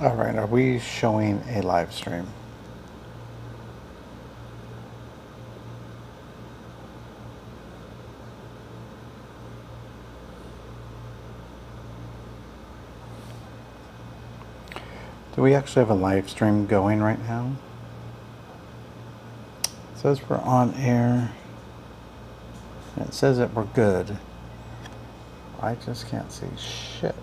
All right, are we showing a live stream? Do we actually have a live stream going right now? It says we're on air. It says that we're good. I just can't see shit.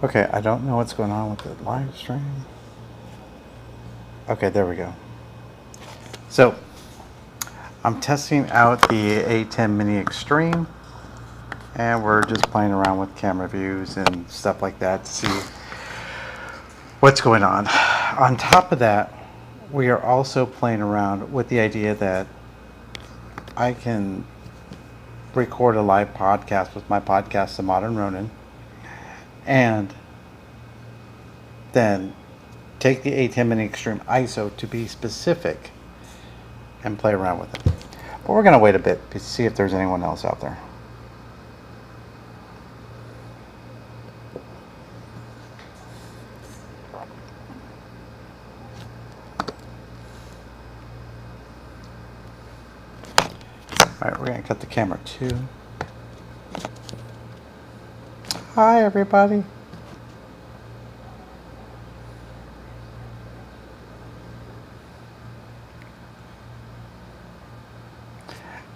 Okay, I don't know what's going on with the live stream. Okay, there we go. So, I'm testing out the ATEM Mini Extreme, and we're just playing around with camera views and stuff like that to see what's going on. On top of that, we are also playing around with the idea that I can record a live podcast with my podcast, The Modern Ronin, and then take the ATEM Mini Extreme ISO to be specific and play around with it. But we're going to wait a bit to see if there's anyone else out there. Alright, we're going to cut the camera too. Hi everybody.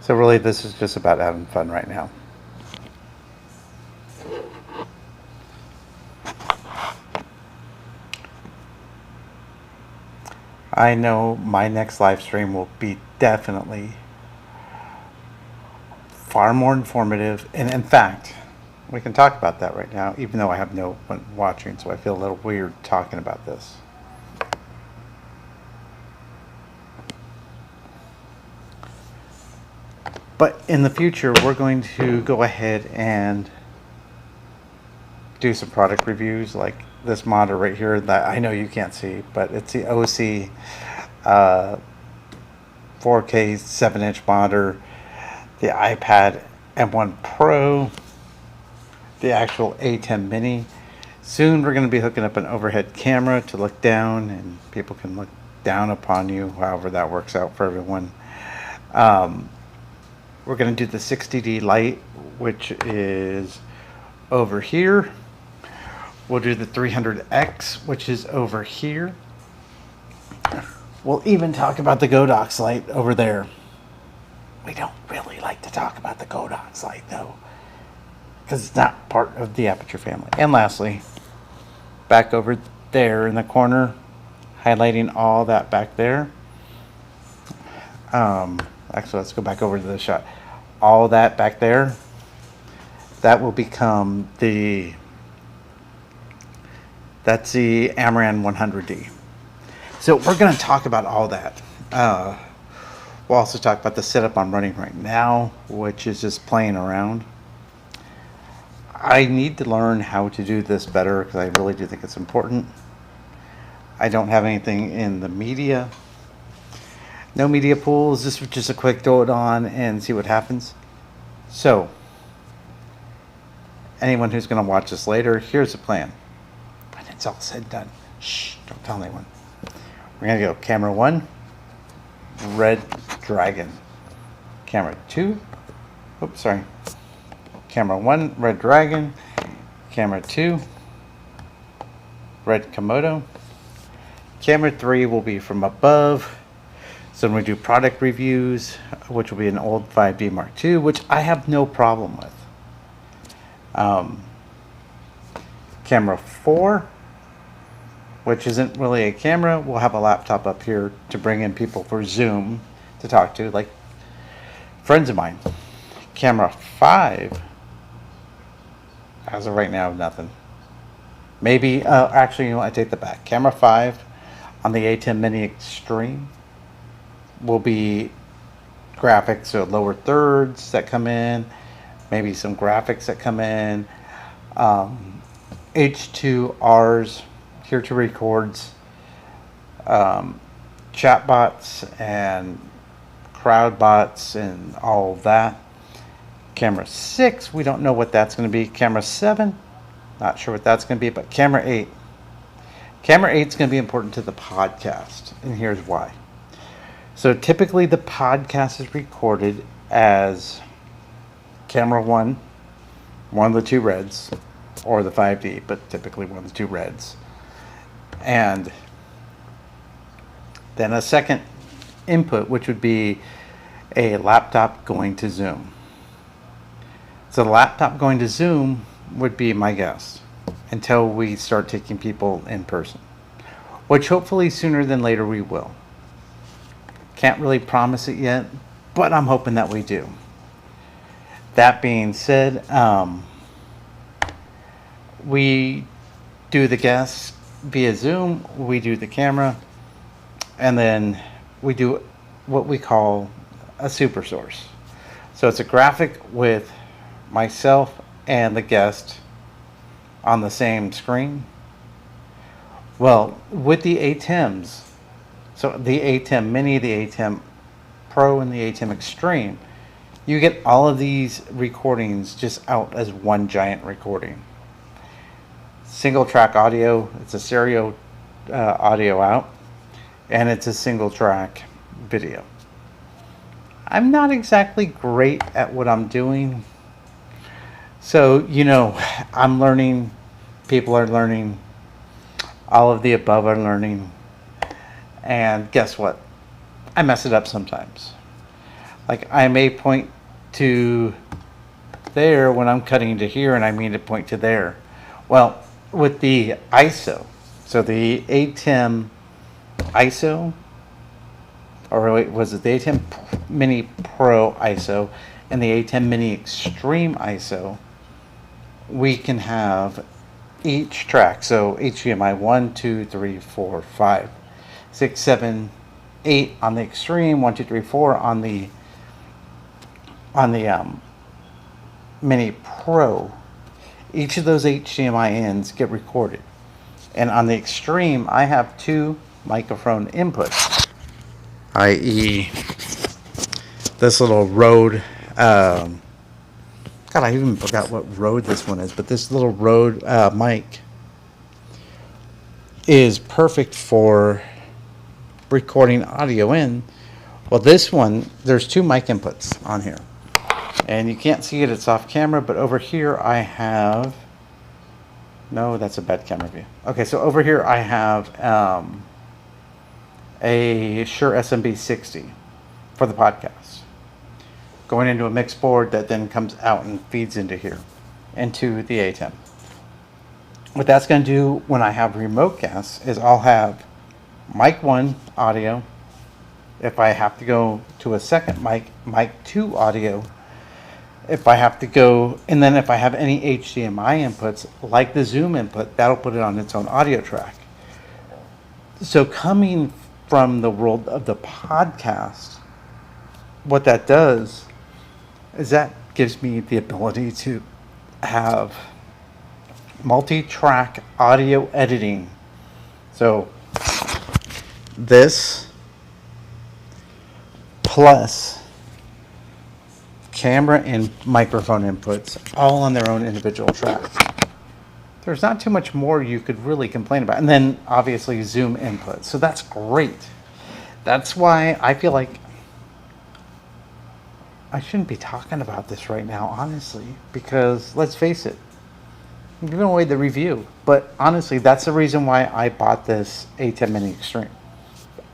So really this is just about having fun right now. I know my next live stream will be definitely far more informative, and in fact, we can talk about that right now, even though I have no one watching, so I feel a little weird talking about this. But in the future, we're going to go ahead and do some product reviews, like this monitor right here that I know you can't see, but it's the OC 4K 7-inch monitor, the iPad M1 Pro, the actual ATEM Mini. Soon we're going to be hooking up an overhead camera to look down, and people can look down upon you, however that works out for everyone. We're going to do the 60D light, which is over here. We'll do the 300X, which is over here. We'll even talk about the Godox light over there. We don't really like to talk about the Godox light though, because it's not part of the Aperture family. And lastly, back over there in the corner, highlighting all that back there. Actually, let's go back over to the shot. All that back there, that will become that's the Amaran 100D. So we're going to talk about all that. We'll also talk about the setup I'm running right now, which is just playing around. I need to learn how to do this better because I really do think it's important. I don't have anything in the media. No media pools. This was just a quick throw it on and see what happens. So, anyone who's going to watch this later, here's the plan. When it's all said and done, shh, don't tell anyone. We're going to go camera 1, Red Dragon. Camera 2, oops, sorry. Camera 1, Red Dragon. Camera 2, Red Komodo. Camera 3 will be from above. So when we do product reviews, which will be an old 5D Mark II, which I have no problem with. Camera 4, which isn't really a camera. We'll have a laptop up here to bring in people for Zoom to talk to, like friends of mine. Camera 5, as of right now, nothing. Maybe, actually, you know what, I take that back. Camera 5 on the ATEM Mini Extreme will be graphics, so lower thirds that come in, maybe some graphics that come in, H2Rs, here to records, chat bots and crowd bots and all of that. Camera 6, we don't know what that's going to be. Camera 7, not sure what that's going to be, but camera 8. Camera 8 is going to be important to the podcast, and here's why. So typically the podcast is recorded as camera 1, one of the two reds, or the 5D, but typically one of the two reds. And then a second input, which would be a laptop going to Zoom. So the laptop going to Zoom would be my guest until we start taking people in person, which hopefully sooner than later we will. Can't really promise it yet, but I'm hoping that we do. That being said, we do the guests via Zoom, we do the camera, and then we do what we call a super source. So it's a graphic with myself and the guest on the same screen. Well, with the ATEMs, so the ATEM Mini, the ATEM Pro, and the ATEM Extreme, you get all of these recordings just out as one giant recording. Single track audio, it's a stereo audio out, and it's a single track video. I'm not exactly great at what I'm doing. So, I'm learning, people are learning, all of the above are learning. And guess what? I mess it up sometimes. Like I may point to there when I'm cutting to here, and I mean to point to there. Well, with the ISO, so the ATEM ISO, or wait, was it the ATEM Mini Pro ISO and the ATEM Mini Extreme ISO, we can have each track, so HDMI 1, 2, 3, 4, 5, 6, 7, 8 on the Extreme, 1, 2, 3, 4 on the Mini Pro. Each of those HDMI ends get recorded, and on the Extreme I have two microphone inputs, i.e. this little Rode, God, I even forgot what Rode this one is, but this little Rode mic is perfect for recording audio in. Well, this one, there's two mic inputs on here, and you can't see it, it's off camera, but over here I have, no, that's a bad camera view. Okay, so over here I have a Shure SMB60 for the podcast, going into a mix board that then comes out and feeds into here, into the ATEM. What that's going to do when I have remote guests is I'll have mic 1 audio. If I have to go to a second mic, mic 2 audio. If I have to go, and then if I have any HDMI inputs, like the Zoom input, that'll put it on its own audio track. So coming from the world of the podcast, what that does is that gives me the ability to have multi-track audio editing. So this plus camera and microphone inputs all on their own individual tracks. There's not too much more you could really complain about. And then obviously Zoom input. So that's great. That's why I feel like I shouldn't be talking about this right now, honestly, because let's face it, I'm giving away the review. But honestly, that's the reason why I bought this ATEM Mini Extreme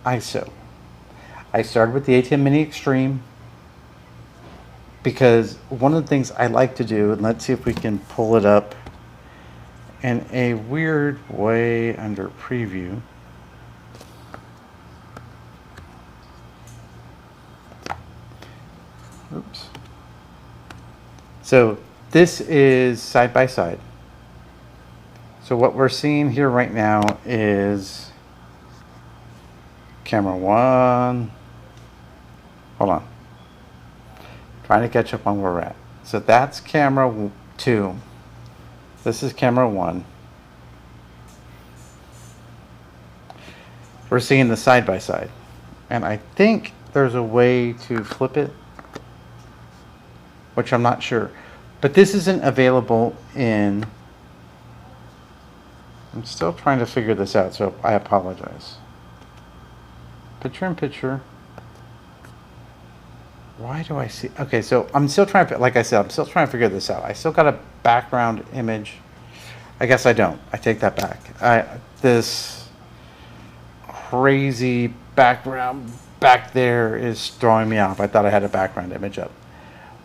ISO. I started with the ATEM Mini Extreme because one of the things I like to do, and let's see if we can pull it up in a weird way under preview. Oops. So this is side by side. So what we're seeing here right now is camera 1. Hold on. Trying to catch up on where we're at. So that's camera 2. This is camera 1. We're seeing the side by side. And I think there's a way to flip it, which I'm not sure. But this isn't available in... I'm still trying to figure this out, so I apologize. Picture in picture. Why do I see... Okay, so I'm still trying to... Like I said, I'm still trying to figure this out. I still got a background image. I guess I don't. I take that back. This crazy background back there is throwing me off. I thought I had a background image up.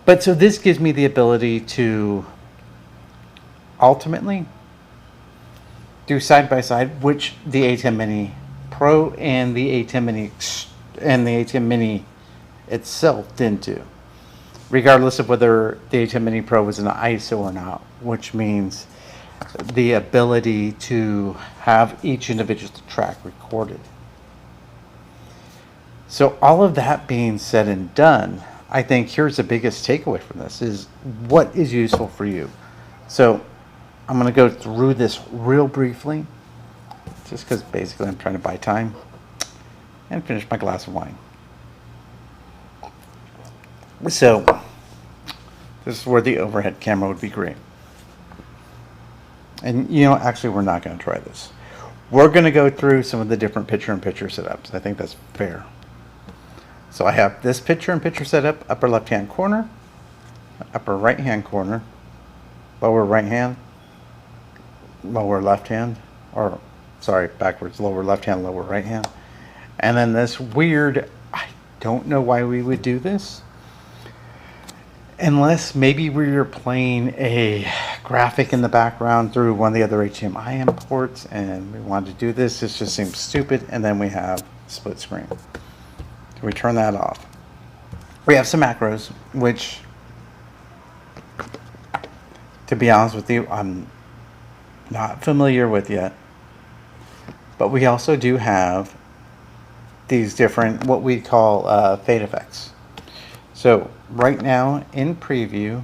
But so this gives me the ability to ultimately do side by side, which the ATEM Mini Pro and the ATEM Mini itself didn't do, regardless of whether the ATEM Mini Pro was an ISO or not, which means the ability to have each individual track recorded. So all of that being said and done, I think here's the biggest takeaway from this is what is useful for you. So I'm going to go through this real briefly, just because basically I'm trying to buy time and finish my glass of wine. So this is where the overhead camera would be great. And you know, actually we're not going to try this. We're going to go through some of the different picture-in-picture setups. I think that's fair. So I have this picture-in-picture setup, upper left-hand corner, upper right-hand corner, lower right-hand, lower left-hand, or sorry, backwards, lower left-hand, lower right-hand. And then this weird, I don't know why we would do this, unless maybe we were playing a graphic in the background through one of the other HDMI imports and we wanted to do this. This just seems stupid. And then we have split screen. So we turn that off. We have some macros, which, to be honest with you, I'm not familiar with yet. But we also do have these different, what we call fade effects. So right now in preview,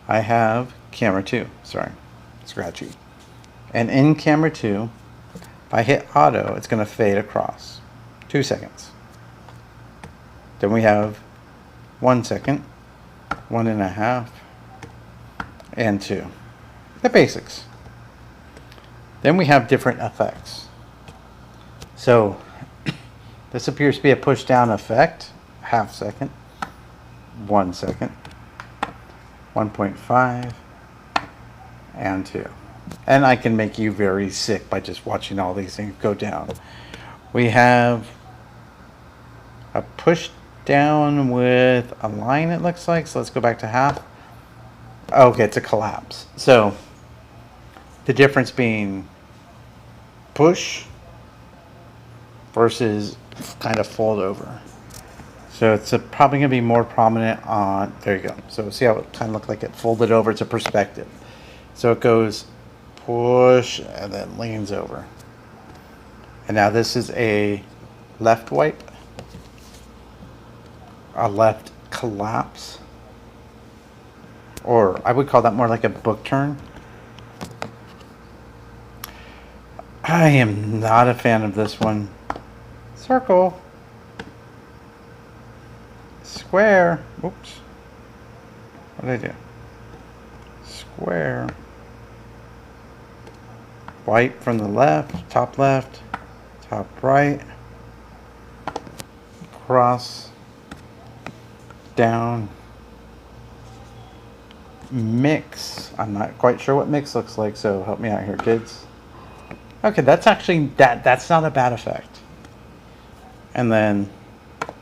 I have camera 2. Sorry, scratchy. And in camera 2, if I hit auto, it's going to fade across. 2 seconds. Then we have 1 second, 1.5, and 2. The basics. Then we have different effects. So this appears to be a push down effect. Half second, 1 second, 1.5, and 2. And I can make you very sick by just watching all these things go down. We have a push down with a line, it looks like. So let's go back to half. Okay, it's a collapse. So the difference being push versus kind of fold over. So it's probably going to be more prominent on, there you go. So see how it kind of looked like it folded over? It's a perspective. So it goes push and then leans over. And now this is a left wipe, a left collapse, or I would call that more like a book turn. I am not a fan of this one. Circle. Square. Oops. What did I do? Square. White from the left, top right. Cross. Down. Mix. I'm not quite sure what mix looks like, so help me out here, kids. Okay, that's actually, that's not a bad effect. And then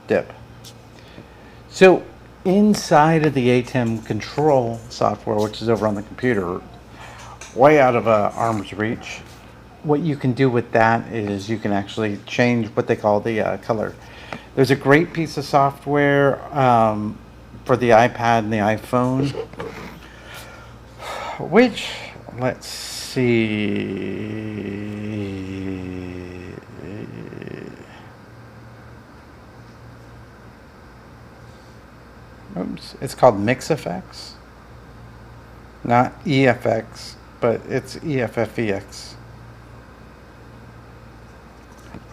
dip. So inside of the ATEM control software, which is over on the computer, way out of arm's reach, what you can do with that is you can actually change what they call the color. There's a great piece of software for the iPad and the iPhone, which, let's see. Oops, it's called Mix Effects. Not EFX, but it's EFFEX.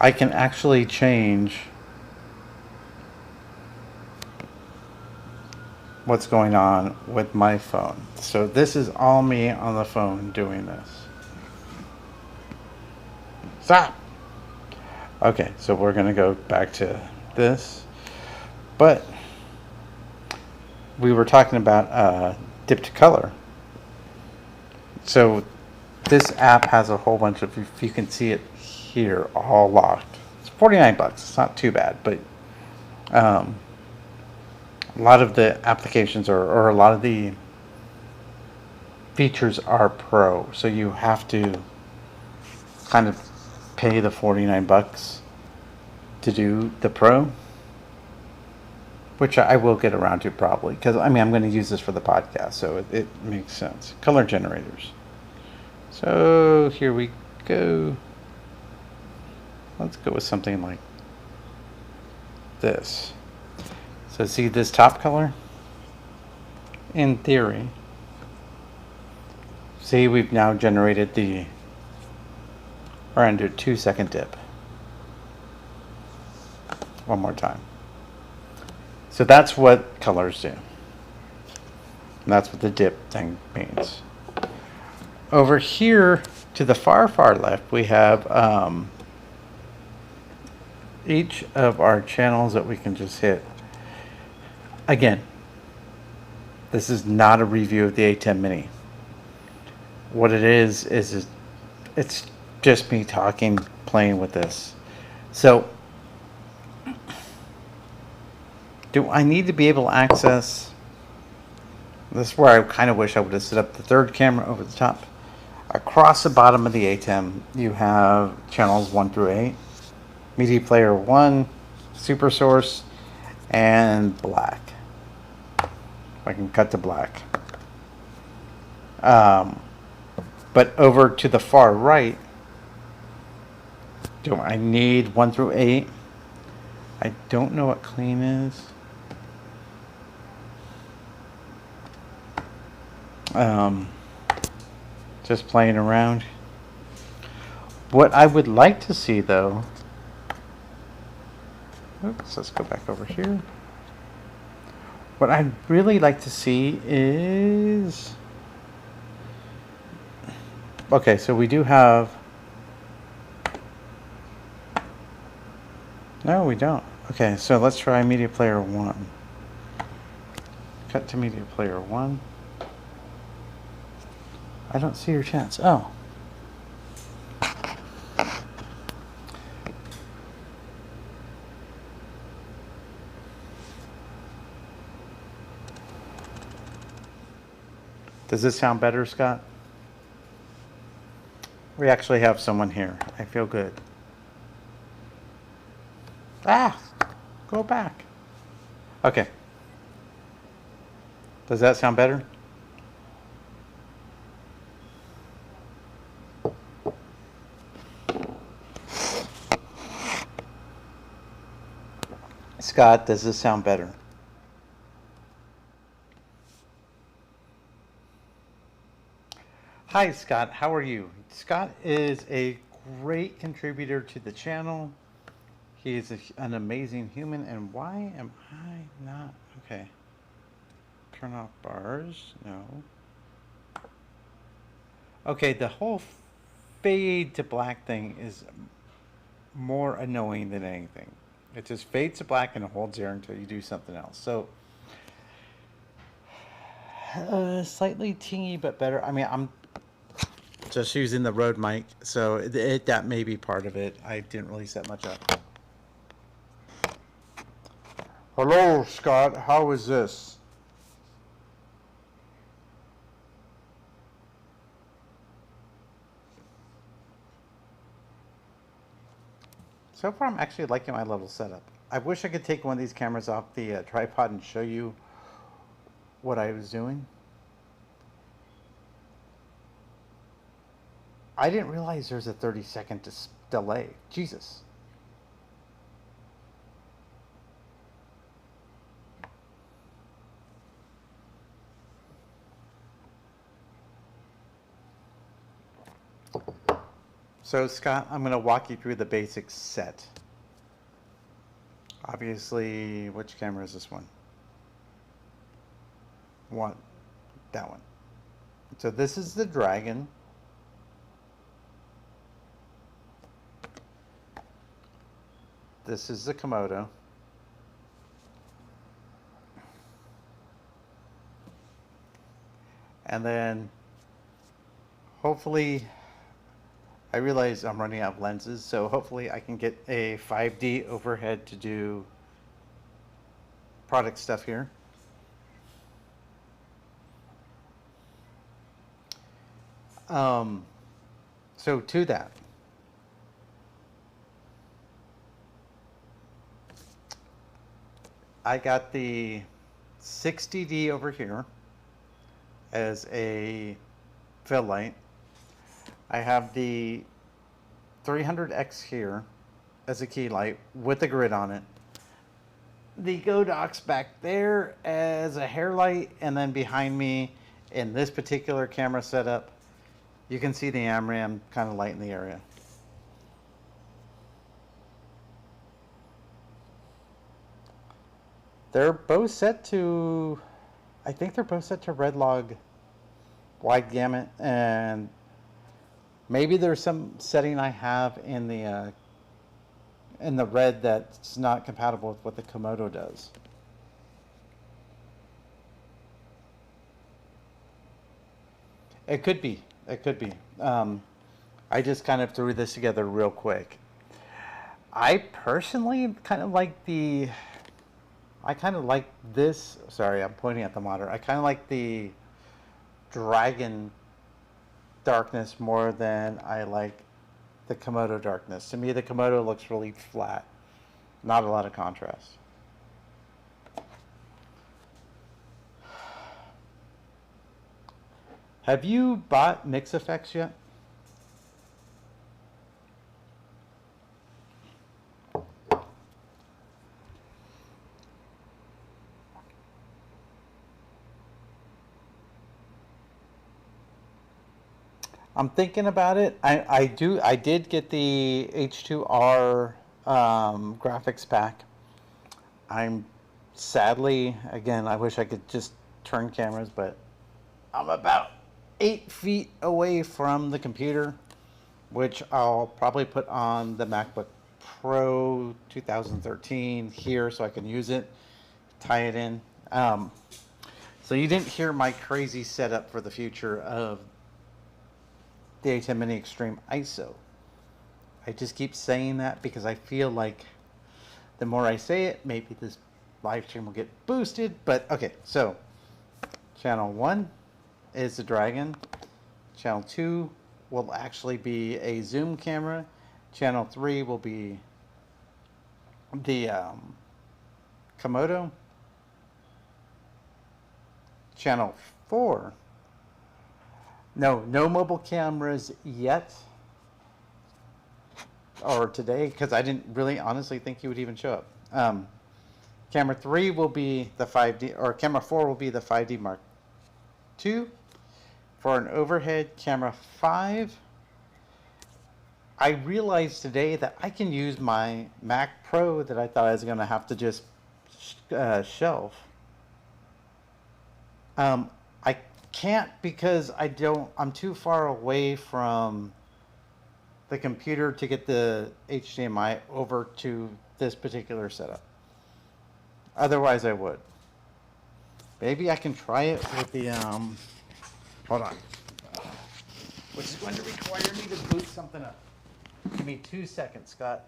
I can actually change what's going on with my phone. So this is all me on the phone doing this. Stop! Okay, so we're gonna go back to this. But we were talking about dip to color. So this app has a whole bunch of, if you can see it here, all locked. It's 49 bucks. It's not too bad, but a lot of the applications or a lot of the features are pro. So you have to kind of pay the 49 bucks to do the pro, which I will get around to probably, because I mean I'm going to use this for the podcast, so it makes sense. Color generators. So here we go. Let's go with something like this. So see this top color? In theory, see we've now generated the, or under 2-second dip. One more time. So that's what colors do. And that's what the dip thing means. Over here to the far left, we have each of our channels that we can just hit. Again, this is not a review of the ATEM Mini. What it is it's just me talking, playing with this. So, do I need to be able to access? This is where I kind of wish I would have set up the third camera over the top. Across the bottom of the ATEM, you have channels 1 through 8. Media player 1, super source, and black. I can cut to black. But over to the far right, do I need 1 through 8? I don't know what clean is. Just playing around. What I would like to see though, oops, let's go back over here. What I'd really like to see is, okay, so we do have, no we don't. Okay, so let's try media player 1. Cut to media player 1. I don't see your chance. Oh. Does this sound better, Scott? We actually have someone here. I feel good. Ah! Go back. Okay. Does that sound better? Scott, does this sound better? Hi, Scott. How are you? Scott is a great contributor to the channel. He is an amazing human. And why am I not? Okay. Turn off bars. No. Okay, the whole fade to black thing is more annoying than anything. It just fades to black and it holds there until you do something else. So, slightly tingy, but better. I mean, I'm just using the Rode mic, so that may be part of it. I didn't really set much up. Hello, Scott. How is this? So far, I'm actually liking my little setup. I wish I could take one of these cameras off the tripod and show you what I was doing. I didn't realize there's a 30-second delay. Jesus. So Scott, I'm going to walk you through the basic set. Obviously, which camera is this one? That one. So this is the Dragon. This is the Komodo. And then hopefully, I realize I'm running out of lenses, so hopefully I can get a 5D overhead to do product stuff here. So to that, I got the 60D over here as a fill light. I have the 300X here as a key light with a grid on it. The Godox back there as a hair light, and then behind me in this particular camera setup, you can see the AMRAM kind of light in the area. They're both set to, I think they're both set to red log wide gamut, and maybe there's some setting I have in the red that's not compatible with what the Komodo does. It could be. It could be. I just kind of threw this together real quick. I personally kind of like this. Sorry, I'm pointing at the monitor. I kind of like the Dragon darkness more than I like the Komodo darkness. To me, the Komodo looks really flat. Not a lot of contrast. Have you bought Mix Effects yet? I'm thinking about it. I did get the H2R graphics pack. I'm sadly, again, I wish I could just turn cameras, but I'm about 8 feet away from the computer, which I'll probably put on the MacBook Pro 2013 here so I can use it, tie it in. So you didn't hear my crazy setup for the future of the ATEM Mini Extreme ISO. I just keep saying that because I feel like the more I say it, maybe this live stream will get boosted. But okay, so channel 1 is the Dragon. Channel 2 will actually be a zoom camera. Channel 3 will be the Komodo. Channel 4, no mobile cameras yet, or today, because I didn't really honestly think you would even show up. Camera 3 will be the 5D, or camera 4 will be the 5D Mark II. For an overhead, camera 5, I realized today that I can use my Mac Pro that I thought I was going to have to just shelf. I can't because I'm too far away from the computer to get the HDMI over to this particular setup. Otherwise I would. Maybe I can try it with the, hold on. Which is going to require me to boot something up. Give me 2 seconds, Scott.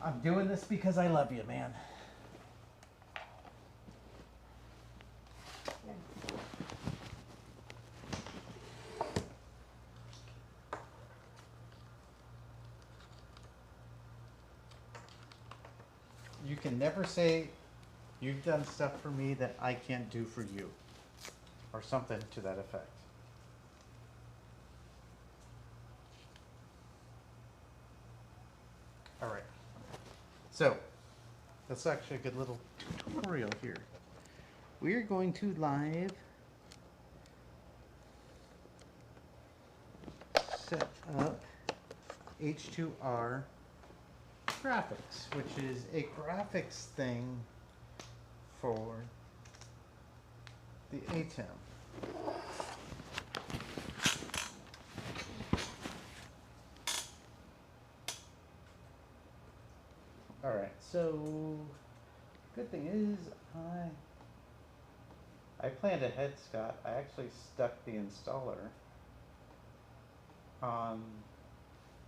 I'm doing this because I love you, man. You can never say you've done stuff for me that I can't do for you, or something to that effect. All right, so that's actually a good little tutorial here. We are going to live set up H2R Graphics, which is a graphics thing for the ATEM. All right, so good thing is I planned ahead, Scott. I actually stuck the installer on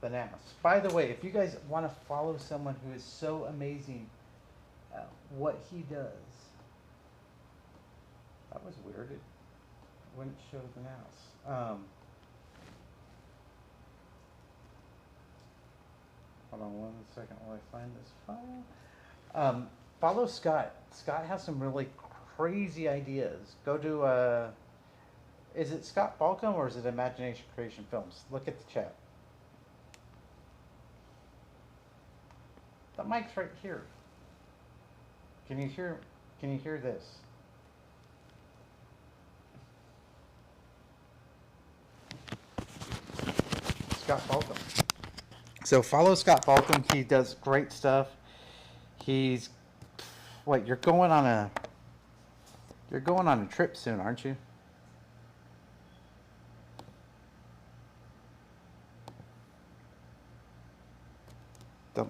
the NAS. By the way, if you guys want to follow someone who is so amazing at what he does, that was weird. It wouldn't show the NAS. Hold on 1 second while I find this file. Follow Scott. Scott has some really crazy ideas. Go to, is it Scott Balcom or is it Imagination Creation Films? Look at the chat. The mic's right here. Can you hear this? Scott Balcom. So follow Scott Balcom. He does great stuff. He's what? You're going on a trip soon, aren't you? Oh.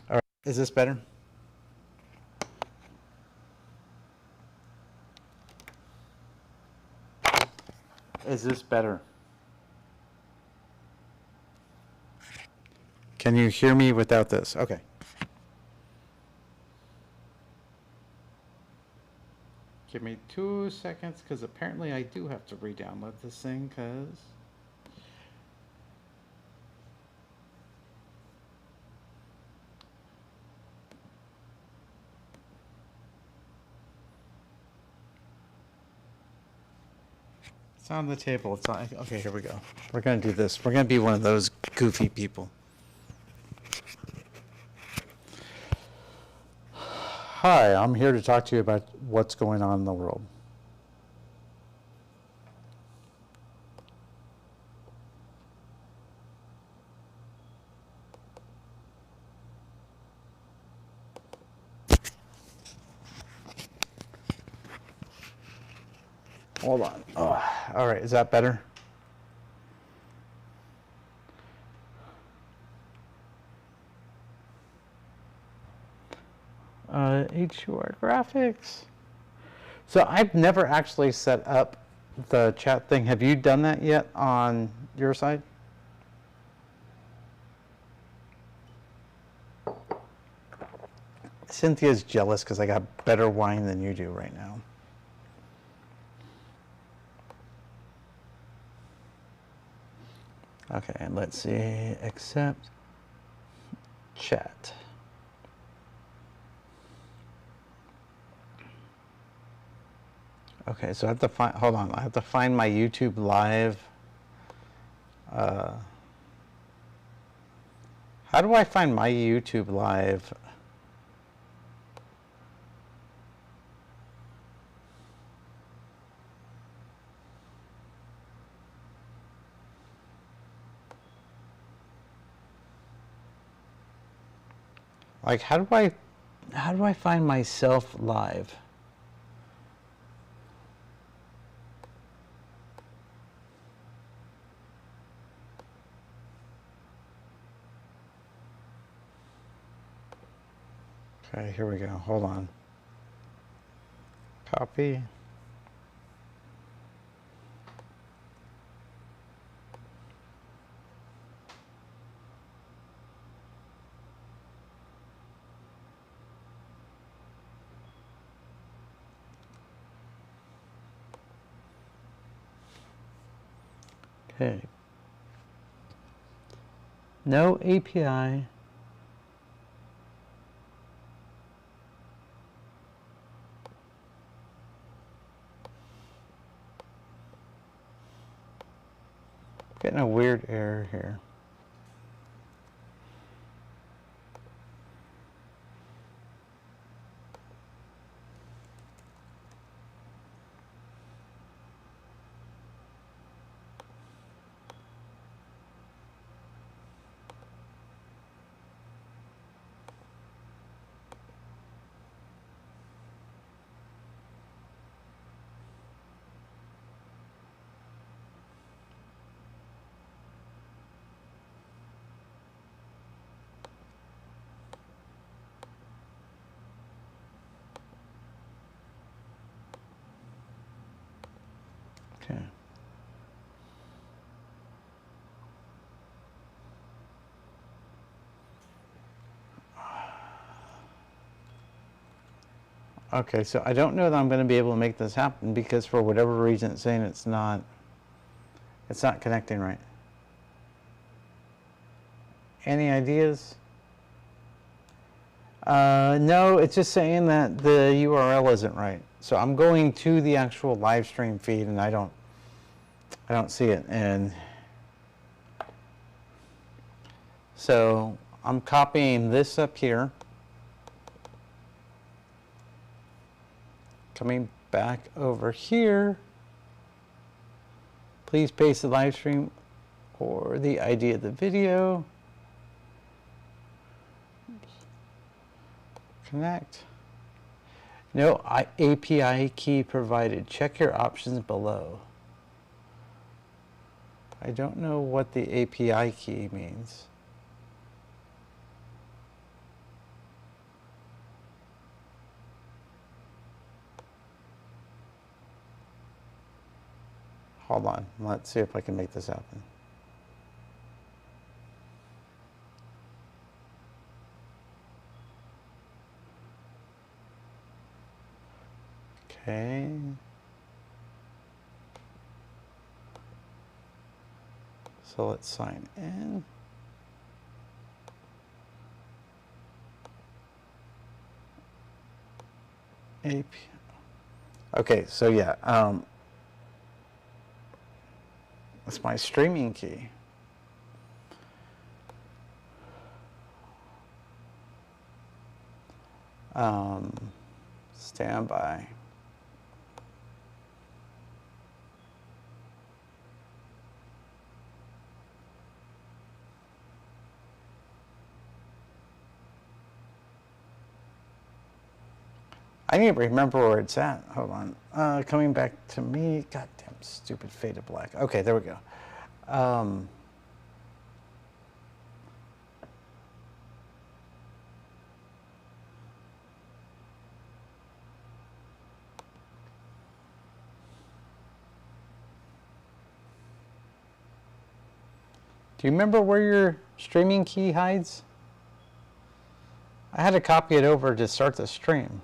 All right. Is this better? Is this better? Can you hear me without this? Okay. Give me 2 seconds, because apparently I do have to re-download this thing, because... It's on the table. It's on. Okay, here we go. We're going to do this. We're going to be one of those goofy people. Hi, I'm here to talk to you about what's going on in the world. Hold on. Oh, all right, is that better? H2R Graphics. So I've never actually set up the chat thing. Have you done that yet on your side? Cynthia's jealous because I got better wine than you do right now. Okay, and let's see, accept chat. Okay, so I have to find, hold on, I have to find my YouTube live. How do I find my YouTube live? Like, how do I find myself live? Okay, here we go. Hold on. Copy. Okay. No API. Getting a weird error here. Okay. Okay, so I don't know that I'm going to be able to make this happen because for whatever reason it's saying it's not connecting right. Any ideas? No, it's just saying that the URL isn't right. So I'm going to the actual live stream feed and I don't see it. And so I'm copying this up here, coming back over here. Please paste the live stream or the ID of the video. Connect. No API key provided. Check your options below. I don't know what the API key means. Hold on. Let's see if I can make this happen. Okay. So let's sign in. API. Okay, so yeah, that's my streaming key. Standby. I need to remember where it's at. Hold on. Coming back to me. Goddamn stupid faded black. Okay, there we go. Do you remember where your streaming key hides? I had to copy it over to start the stream.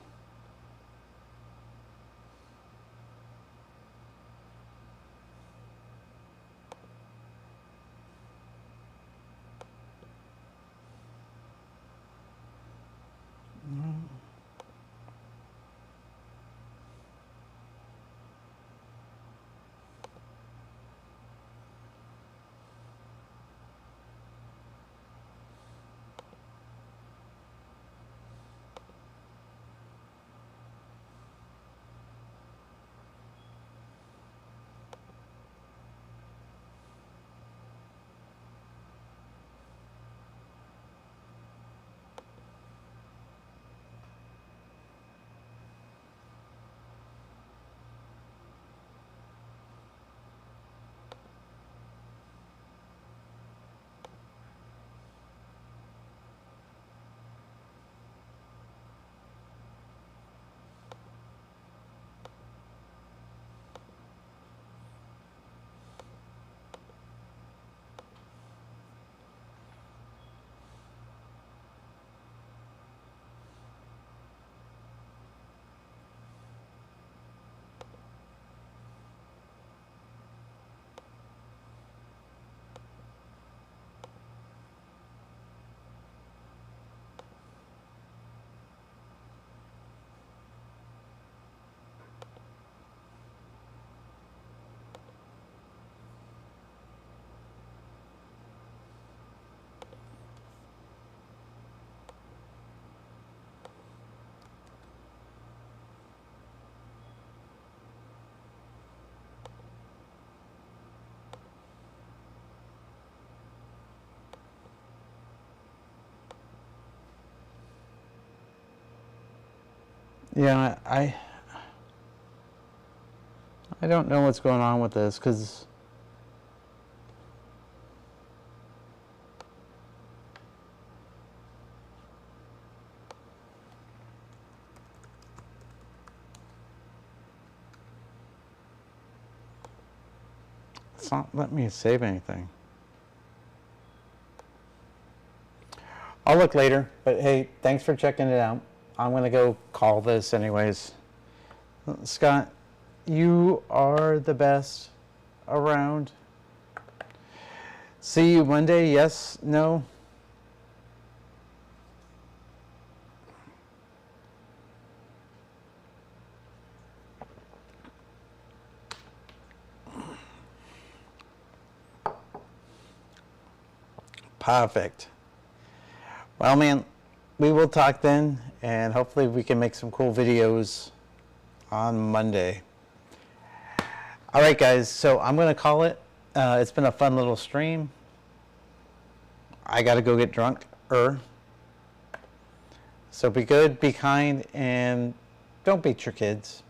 Yeah, I don't know what's going on with this because It's not letting me save anything. I'll look later, but hey, thanks for checking it out. I'm going to go call this anyways. Scott, you are the best around. See you Monday, yes, no? Perfect. Well, man, we will talk then, and hopefully we can make some cool videos on Monday. All right, guys, so I'm going to call it. It's been a fun little stream. I got to go get drunk. So be good, be kind, and don't beat your kids.